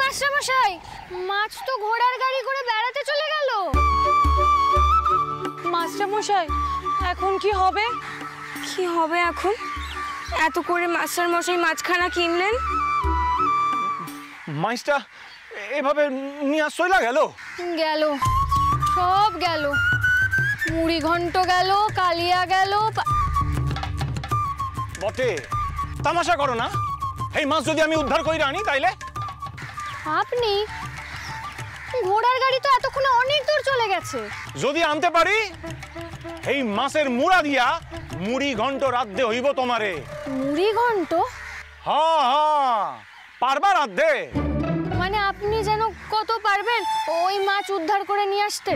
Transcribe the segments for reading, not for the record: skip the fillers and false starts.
মাস্টারমশাই, মাছ তো ঘোড়ার গাড়ি করে বেড়াতে চলে গেল। মাস্টারমশাই, এখন কি হবে? কি হবে এখন? এত করে মাস্টারমশাই মাছখানা কিনলেন, মাছটা এভাবে নিয়ে চলে গেল। গেল, সব গেল। মুড়ি ঘন্ট গেল, কালিয়া গেল। বটে, তামাশা করো না। এই মাছ যদি আমি উদ্ধার করে আনি তাইলে? আপনি? ঘোড়ার গাড়ি তো এতক্ষণে অনেক দূর চলে গেছে। যদি আনতে পারি এই মাছের মুড়া দিয়া মুড়ি ঘন্ট রাধতে হইব তোমারে। মুড়ি ঘন্ট? হ্যাঁ হ্যাঁ, পারবা রাধতে? মানে আপনি যেন কত পারবেন ওই মাছ উদ্ধার করে নিয়ে আসতে?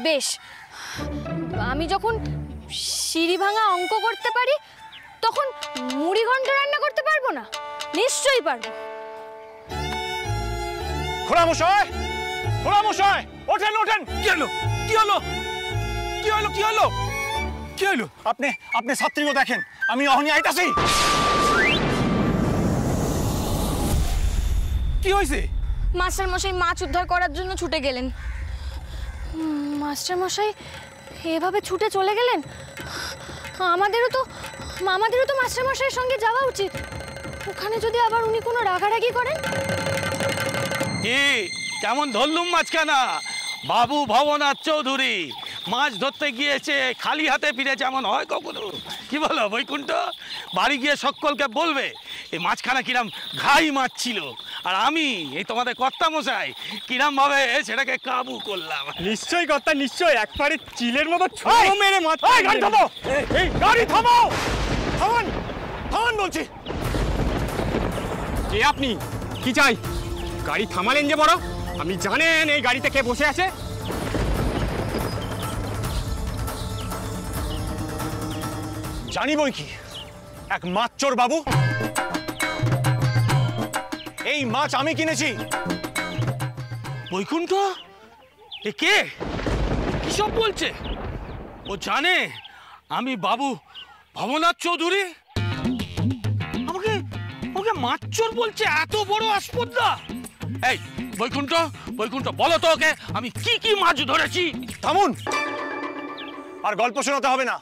বেশ, আমি যখন সিঁড়ি ভাঙা অঙ্ক করতে পারি তখন মুড়ি ঘন্ট রান্না করতে পারবো না? নিশ্চয়ই পারবো। খোড়ামশাই, খোড়ামশাই, ওঠেন ওঠেন। কি হলো? কি হলো? কি হলো? কি হলো? কি হলো? আপনি আপনি ছাত্রীও দেখেন, আমি অহনি আইতাছি। কি হয়েছে? মাস্টারমশাই মাছ উদ্ধার করার জন্য ছুটে গেলেন। মাস্টারমশাই এভাবে ছুটে চলে গেলেন? আমাদেরও তো মাস্টারমশাইয়ের সঙ্গে যাওয়া উচিত। ওখানে যদি আবার উনি কোনো রাগারাগি করেন। কি কেমন ধরলুম মাঝখানা? বাবু ভবনাথ চৌধুরী মাছ ধরতে গিয়েছে, খালি হাতে ফিরে যেমন হয় কখনো? কি বলো বৈকুণ্ঠ? বাড়ি গিয়ে সকলকে বলবে এই মাছখানা কিরাম ঘাই মাছ ছিল, আর আমি এই তোমাদের কর্তামশাই কিরাম ভাবে সেটাকে কাবু করলাম। নিশ্চয়ই কর্তা, নিশ্চয়ই। একবারে চিলের মতো ছো মেরে মাছ। গাড়ি থামাও! এই গাড়ি থামাও! থামান! থামান বলছি। কে আপনি? কি চাই? গাড়ি থামালেন যে বড়? আপনি জানেন এই গাড়িতে কে বসে আছে? জানি বই কি, এক মাছ চোর বাবু। এই মাছ আমি কিনেছি। বৈকুণ্ঠ এ কে? কিসব বলছে? ও জানে আমি বাবু ভবনাথ চৌধুরী? আমাকে আমাকে মাছ চোর বলছে? এত বড় আসপদ্দা! এই বৈকুণ্ঠ, বৈকুণ্ঠ বলো তো ওকে আমি কি কি মাছ ধরেছি। থামুন, আর গল্প শোনাতে হবে না।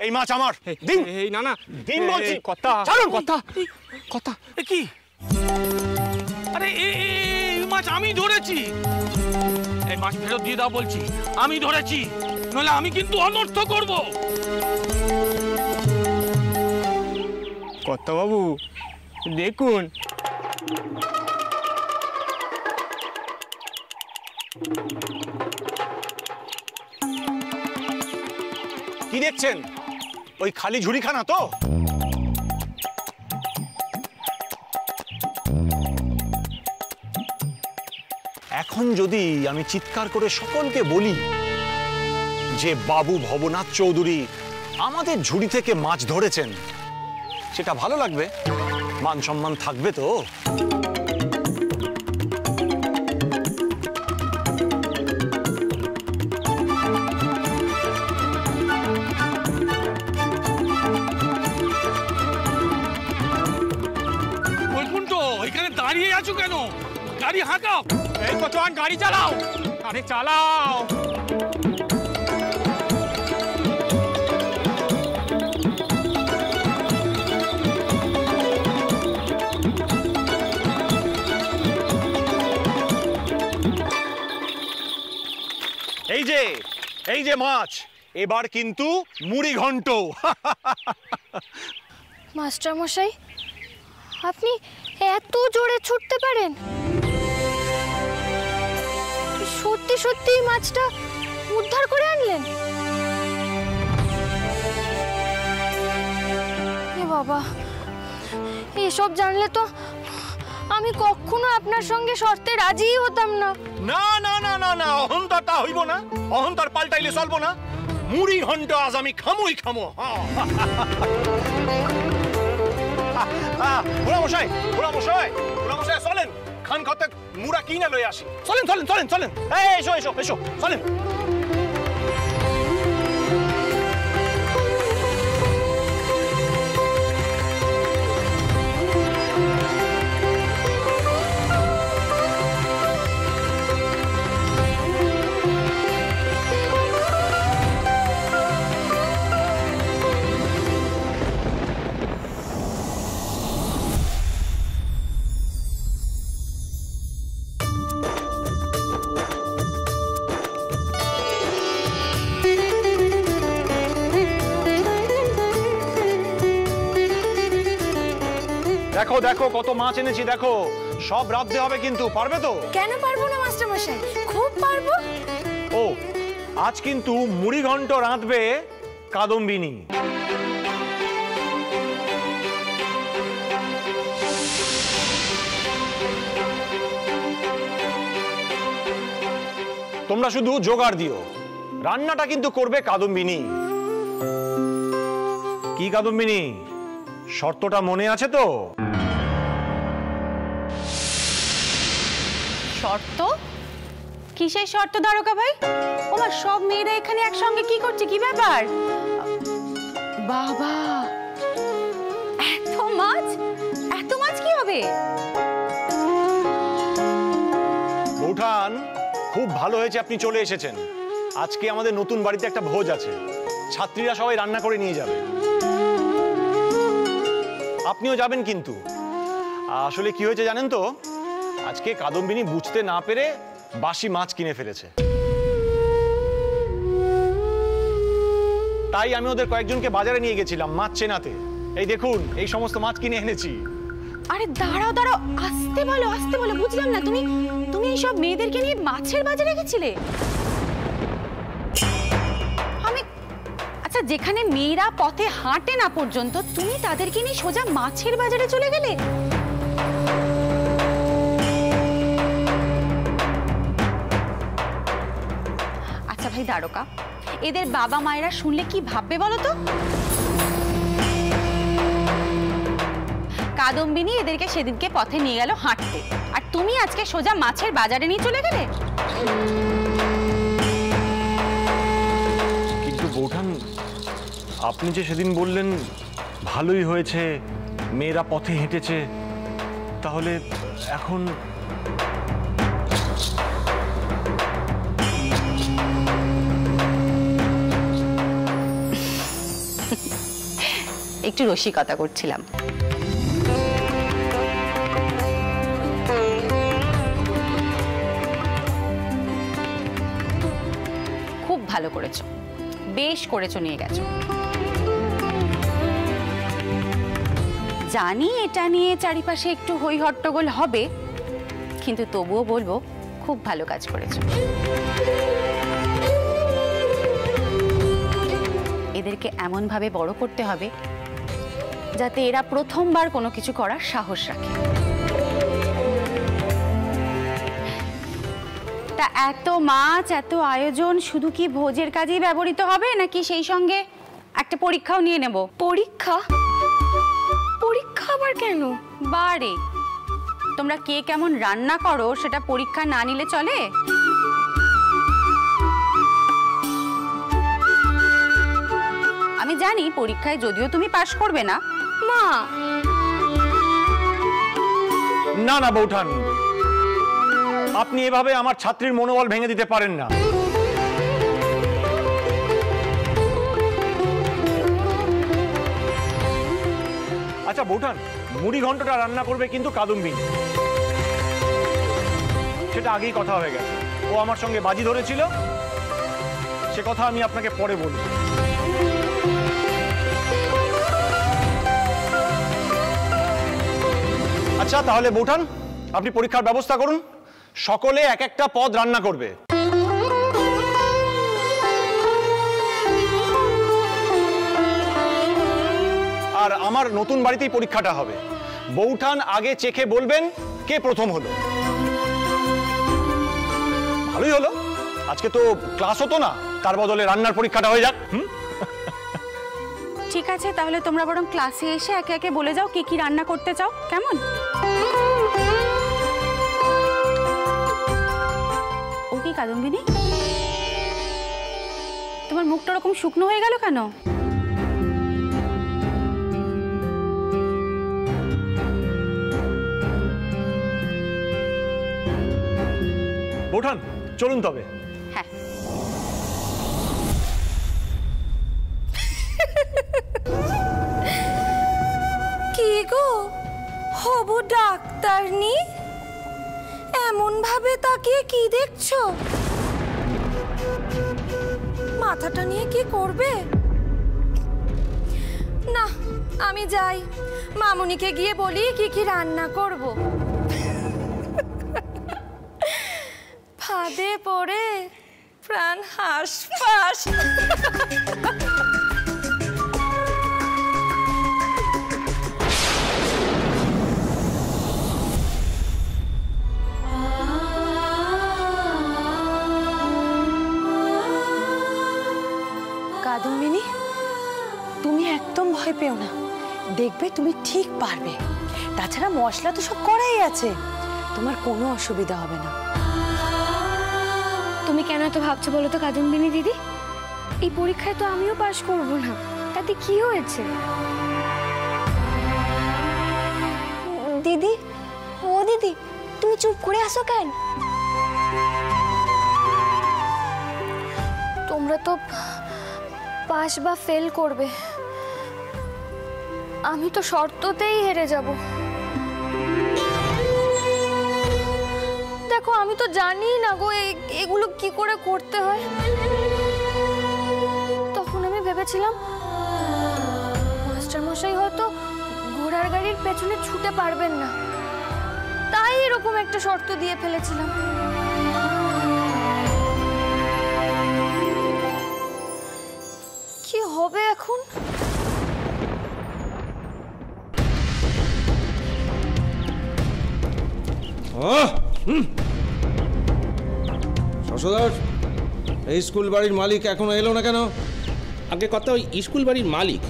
এই মাছ আমার। দিন। এই না না, দিন বলছি। কর্তা, ছাড়ুন। কর্তা, কর্তা। এ কি? আরে এই মাছ আমি ধরেছি। এই মাছ ফেরত দিয়ে দাও বলছি। আমি ধরেছি, নইলে আমি কিন্তু অনর্থ করব। কর্তা বাবু দেখুন। কি দেখছেন? ওই খালি ঝুড়িখানা তো? এখন যদি আমি চিৎকার করে সকলকে বলি যে বাবু ভবনাথ চৌধুরী আমাদের ঝুড়ি থেকে মাছ ধরেছেন, সেটা ভালো লাগবে? মান সম্মান থাকবে তো? বৈকুণ্ঠ এখানে দাঁড়িয়ে আছো কেন? গাড়ি হাঁকাও। এই কচুয়ান, গাড়ি চালাও। আরে চালাও। এই যে মাছ, এবার কিন্তু মুড়ি ঘন্ট। মাস্টারমশাই, আপনি এত জোরে ছুটতে পারেন? সত্যি সত্যি মাছটা উদ্ধার করে আনলেন? এ বাবা, এসব জানলে তো আমি কখনো আপনার সঙ্গে শর্তে রাজিই হতাম না। না না না না না, অহংকারটা হইব না। অহংকার পাল্টাইলে চলবো না। মুড়ি ঘন্ট আজ আমি খামোই খামো। বুড়ামশাই, বুড়ামশাই, বুড়ামশাই চলেন, খান খাতে মুড়া কিনে লই আসি। চলেন চলেন চলেন চলেন। এসো এসো এসো, চলেন। দেখো দেখো কত মাছ এনেছি, দেখো সব রাঁধতে হবে কিন্তু, পারবে তো? কেন পারবো না মাস্টারমশাই, খুব পারবো। ও আজ কিন্তু মুড়ি ঘন্ট রাঁধবে কাদম্বিনী। তোমরা শুধু জোগাড় দিও, রান্নাটা কিন্তু করবে কাদম্বিনী। কি কাদম্বিনী, শর্তটা মনে আছে তো? শর্ত? কিসের শর্ত দারোগা ভাই? ওমা, সব মেয়েরা এখানে একসঙ্গে কি করছে, কি ব্যাপার? বাবা, এত মাছ, এত মাছ কি হবে? বৌঠান, খুব ভালো হয়েছে আপনি চলে এসেছেন। আজকে আমাদের নতুন বাড়িতে একটা ভোজ আছে, ছাত্রীরা সবাই রান্না করে নিয়ে যাবে, আপনিও যাবেন। কিন্তু আসলে কি হয়েছে জানেন তো, আজকে কাদম্বিনী বুঝতে না পেরে বাসি মাছ কিনে ফেলেছে, তাই আমি ওদের কয়েকজনকে বাজারে নিয়ে গেছিলাম মাছ চেনাতে। এই দেখুন, এই সমস্ত মাছ কিনে এনেছি। আরে দাঁড়াও দাঁড়াও, আসতে বলো, আসতে বলো। বুঝলাম না, তুমি এইসব মেয়েদেরকে নিয়ে মাছের বাজারে গেছিলে? আচ্ছা, যেখানে মেয়েরা পথে হাঁটে না পর্যন্ত, তুমি তাদেরকে নিয়ে সোজা মাছের বাজারে চলে গেলে? আচ্ছা ভাই দারোগা, এদের বাবা মায়েরা শুনলে কি ভাববে বলো তো? কাদম্বিনী এদেরকে সেদিনকে পথে নিয়ে গেল হাঁটতে, আর তুমি আজকে সোজা মাছের বাজারে নিয়ে চলে গেলে? কিন্তু বৌঠান, আপনি যে সেদিন বললেন ভালোই হয়েছে মেয়েরা পথে হেঁটেছে, তাহলে এখন? একটু রসিকতা করছিলাম। খুব ভালো করেছো, বেশ করেছো, নিয়ে গেছো। জানি এটা নিয়ে চারিপাশে একটু হই হট্টগোল হবে, কিন্তু তবুও বলবো খুব ভালো কাজ করেছো। এদেরকে এমনভাবে বড় করতে হবে যাতে এরা প্রথমবার কোনো কিছু করার সাহস রাখে। তা এত মাছ, এত আয়োজন শুধু কি ভোজের কাজেই ব্যবহৃত হবে, নাকি সেই সঙ্গে একটা পরীক্ষাও নিয়ে নেব? পরীক্ষা? পরীক্ষা আবার কেন? বারে, তোমরা কে কেমন রান্না করো সেটা পরীক্ষা না নিলে চলে? আমি জানি পরীক্ষায় যদিও তুমি পাশ করবে না। মা, না না বৌঠান, আপনি এভাবে আমার ছাত্রীর মনোবল ভেঙে দিতে পারেন না। আচ্ছা বৌঠান, মুড়ি ঘন্টটা রান্না করবে কিন্তু কাদম্বিনী, সেটা আগেই কথা হয়ে গেছে। ও আমার সঙ্গে বাজি ধরেছিল, সে কথা আমি আপনাকে পরে বলবো। আচ্ছা তাহলে বৌঠান, আপনি পরীক্ষার ব্যবস্থা করুন, সকলে এক একটা পদ রান্না করবে। আর আমার নতুন বাড়িতেই পরীক্ষাটা হবে। বৌঠান আগে চেখে বলবেন কে প্রথম হলো। ভালোই হলো, আজকে তো ক্লাস হতো না, তার বদলে রান্নার পরীক্ষাটা হয়ে যাক। ঠিক আছে, তাহলে তোমরা বরং ক্লাসে এসে একে একে বলে যাও কি কি রান্না করতে চাও, কেমন? ও কি কাদম্বিনী, তোমার মুখটা ওরকম শুকনো হয়ে গেল কেন? বৌঠান চলুন তবে। হ্যাঁ, কি গো হবু ডাক্তারনি, এমন ভাবে তাকিয়ে কি দেখছো? মাথাটা নিয়ে কি করবে? না, আমি যাই, মামুনিকে গিয়ে বলি কি কি রান্না করব। ফাঁদে পড়ে প্রাণ হাঁসফাঁস। কাদম্বিনী, তুমি একদম ভয় পেও না, দেখবে তুমি ঠিক পারবে। তাছাড়া মশলা তো সব করাই আছে, তোমার কোনো অসুবিধা হবে না। তুমি কেন এত ভাবছো বলো তো কাদম্বিনী দিদি? এই পরীক্ষায় তো আমিও পাশ করব না, তাতে কি হয়েছে? দিদি, ও দিদি, তুমি চুপ করে আসো কেন? তোমরা তো পাস বা ফেল করবে, আমি তো শর্ততেই হেরে যাব। দেখো আমি তো জানি না গো এগুলো কি করে করতে হয়। তখন আমি ভেবেছিলাম মাস্টার মশাই হয়তো ঘোড়ার গাড়ির পেছনে ছুটে পারবেন না, তাই এরকম একটা শর্ত দিয়ে ফেলেছিলাম। কি হবে এখন? শশধর, এই স্কুল বাড়ির মালিক এখনো এলো না কেন? আগে কথা, ওই স্কুল বাড়ির মালিক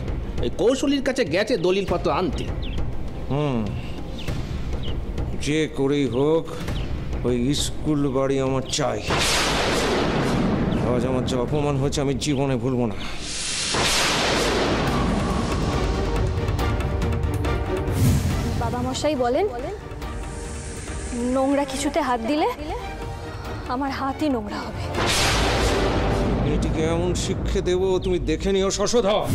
ওই কৌশলীর কাছে গেছে দলিলপত্র আনতে। যে করেই হোক ওই স্কুল বাড়ি আমার চাই। আজ আমার যে অপমান হয়েছে আমি জীবনে ভুলবো না। বাবা মশাই বলেন নোংরা কিছুতে হাত দিলে আমার হাতই নোংরা হবে। এটিকে এমন শিক্ষা দেবো তুমি দেখে নিও শশধর।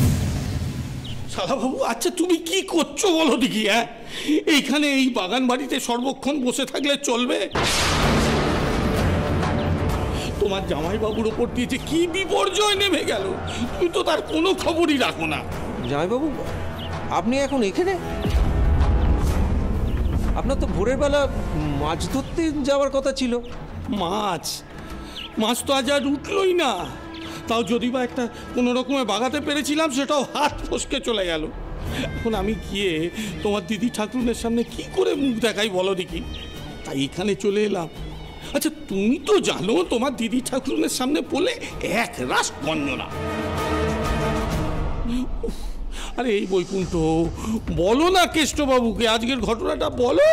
শালাবাবু, আচ্ছা তুমি কি করছো বলো দেখি? হ্যাঁ, এইখানে এই বাগান বাড়িতে সর্বক্ষণ বসে থাকলে চলবে? তোমার জামাইবাবুর ওপর দিয়ে যে কি বিপর্যয় নেমে গেল, তুমি তো তার কোনো খবরই রাখো না। জামাইবাবু, আপনি এখন এখানে? আপনার তো ভোরের বেলা মাছ ধরতে যাওয়ার কথা ছিল। মাছ তো আজ আর উঠলই না। তাও যদি বা একটা কোনো রকমে বাগাতে পেরেছিলাম, সেটাও হাত ফসকে চলে গেল। এখন আমি গিয়ে তোমার দিদি ঠাকুরের সামনে কি করে মুখ দেখাই বলো দেখি? তাই এখানে চলে এলাম। আচ্ছা তুমি তো জানো তোমার দিদি ঠাকুরের সামনে বলে এক রাস বঞ্জনা। আরে এই বৈকুণ্ঠ, বলো না কেষ্টবাবুকে আজকের ঘটনাটা বলো।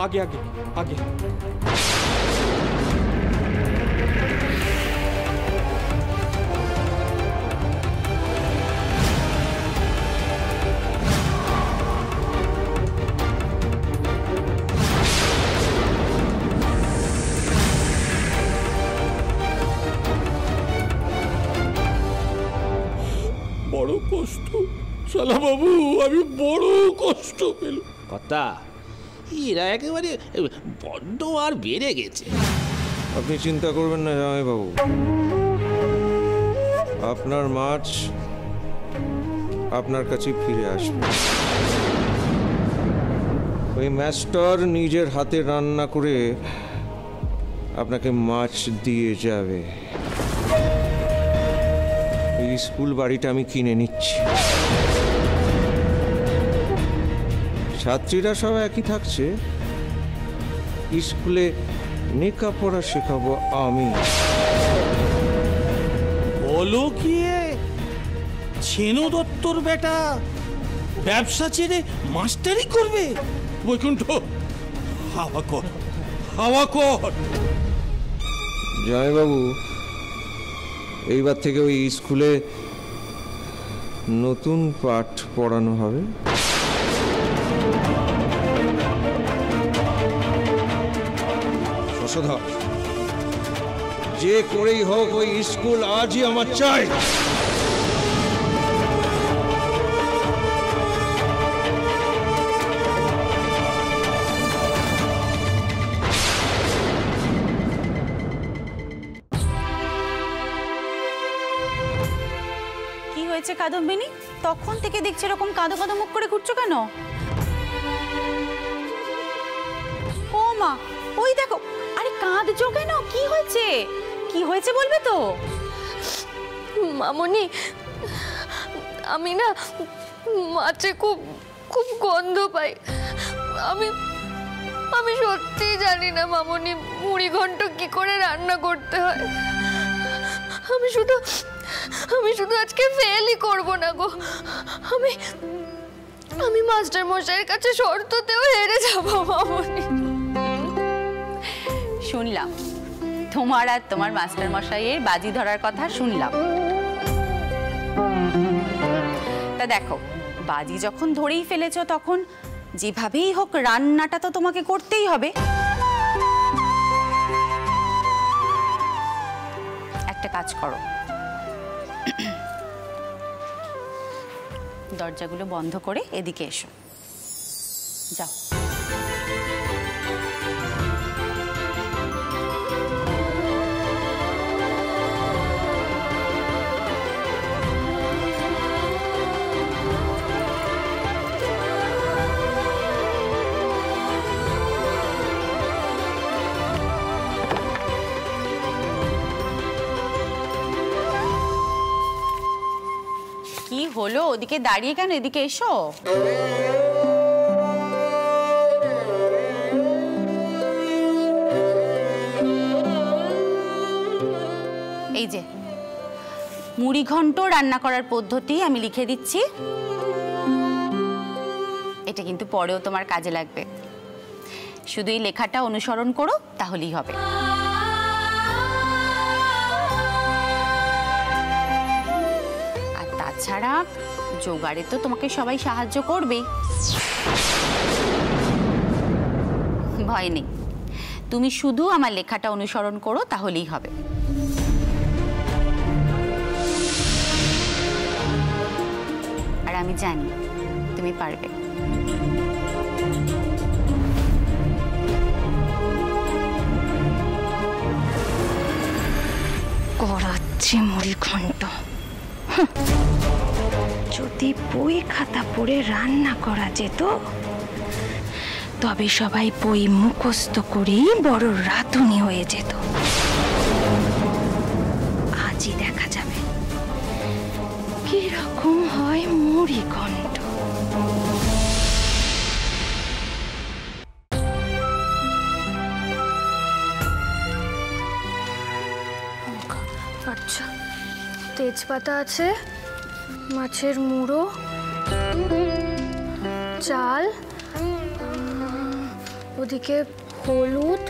আগে আগে আগে বড় কষ্ট শালাবাবু, আমি বড় কষ্ট পেল। কথা, এরা একেবারে বড্ড আর বেড়ে গেছে। আপনি চিন্তা করবেন না জামাইবাবু, আপনার মাছ আপনার কাছে ফিরে আসবে। ওই মাস্টার নিজের হাতে রান্না করে আপনাকে মাছ দিয়ে যাবে। এই স্কুল বাড়িটা আমি কিনে নিচ্ছি। ছাত্রীরা সব একই থাকছে, স্কুলে লেখাপড়া শেখাবো আমি। বলো কি, ছেনো দত্তর বেটা ব্যবসা ছেড়ে মাস্টারি করবে? বৈকুণ্ঠ, হাওয়া কর, হাওয়া কর। জামাইবাবু, এইবার থেকে ওই স্কুলে নতুন পাঠ পড়ানো হবে। শশধর, যে করেই হোক ওই স্কুল আজই আমার চাই। কাদম্বিনী? তখন থেকে দেখছি এরকম কাঁদো কাঁদো মুখ করে ঘুরছো কেন? ও মা, ওই দেখো। আরে কাঁদছো কেন? কি হয়েছে? কি হয়েছে বলবে তো? মামনি, আমি না মাছে খুব খুব গন্ধ পাই। আমি আমি সত্যিই জানি না মামনি মুড়ি ঘন্ট কি করে রান্না করতে হয়। আমি শুধু আজকে ফেলই করব না গো। আমি মাস্টার মশাইয়ের কাছে শর্ততেও হেরে যাব মামনি। শুনলাম তোমার আর তোমার মাস্টার মশাইয়ের বাজি ধরার কথা শুনলাম। তা দেখো, বাজি যখন ধরেই ফেলেছো তখন যেভাবেই হোক রান্নাটা তো তোমাকে করতেই হবে। একটা কাজ করো, দরজাগুলো বন্ধ করে এদিকে এসো, যাও। কি হলো? ওদিকে দাঁড়িয়ে কেন? এদিকে এসো। এই যে মুড়ি ঘন্ট রান্না করার পদ্ধতি আমি লিখে দিচ্ছি, এটা কিন্তু পরেও তোমার কাজে লাগবে। শুধু এই লেখাটা অনুসরণ করো, তাহলেই হবে। তাছাড়া জোগাড়ে তো তোমাকে সবাই সাহায্য করবেই, ভয় নেই। তুমি শুধু আমার লেখাটা অনুসরণ করো, তাহলেই হবে। আর আমি জানি তুমি পারবে। করাচ্ছে মুড়ি ঘন্ট। যদি বই খাতা পড়ে রান্না করা যেত, তবে সবাই বই মুখস্থ করেই বড় রাঁধুনি হয়ে যেত। আজই দেখা যাবে কিরকম হয় মুড়ি ঘন্ট। আচ্ছা, তেজপাতা আছে, মাছের মুড়ো, চাল, ওদিকে হলুদ,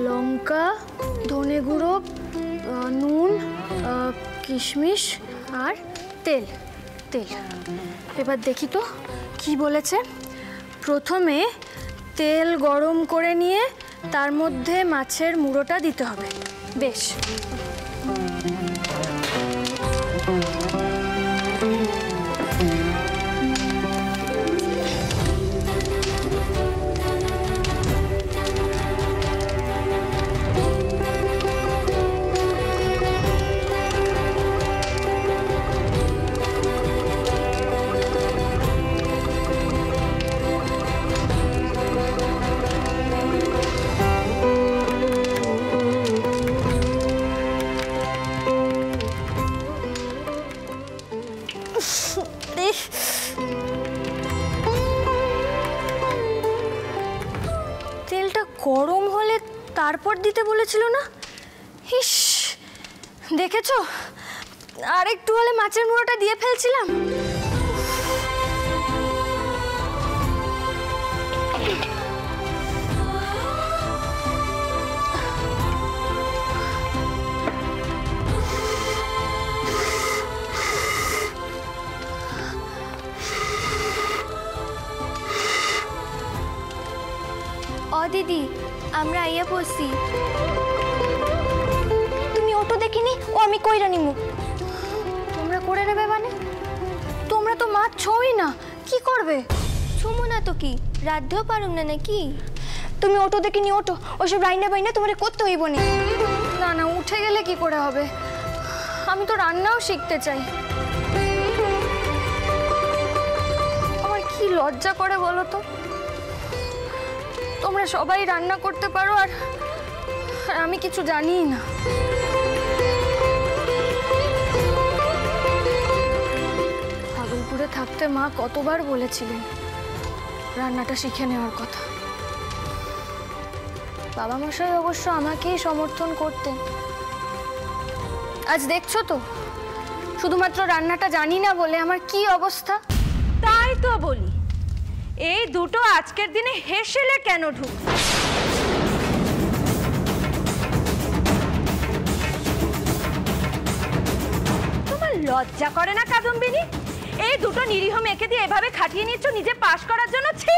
লঙ্কা, ধনে গুঁড়ো, নুন, কিশমিশ আর তেল। এবার দেখি তো কি বলেছে। প্রথমে তেল গরম করে নিয়ে তার মধ্যে মাছের মুড়োটা দিতে হবে। বেশ, তেলটা গরম হলে তারপর দিতে বলেছিল না? ইস, দেখেছো, আর একটু হলে মাছের মুড়োটা দিয়ে ফেলছিলাম। দিদি, আমরা আইয়া পড়ছি। তুমি অটো দেখিনি, ও আমি কইরা নিমু। তোমরা করে নেবে মানে? তোমরা তো মাছ ছোঁই না, কি করবে? ছুমু না তো কি, রাধতেও পারুম না নাকি? তুমি অটো দেখিনি, অটো ওইসব রান্না বাইনা তোমার করতে হইব না। না না, উঠে গেলে কি করে হবে? আমি তো রান্নাও শিখতে চাই। লজ্জা করে বলো তো? তোমরা সবাই রান্না করতে পারো আর আমি কিছু জানিই না। ভাগলপুরে থাকতে মা কতবার বলেছিলেন রান্নাটা শিখে নেওয়ার কথা। বাবা মশাই অবশ্য আমাকেই সমর্থন করতেন। আজ দেখছো তো, শুধুমাত্র রান্নাটা জানি না বলে আমার কি অবস্থা। তাই তো বলি, এই দুটো আজকের দিনে হেসেলে কেন ঢুক? তোমার লজ্জা করে না কাদম্বিনী? এই দুটো নিরীহ মেয়েকে দিয়ে এভাবে খাটিয়ে নিচ্ছ নিজে পাশ করার জন্য? ছি!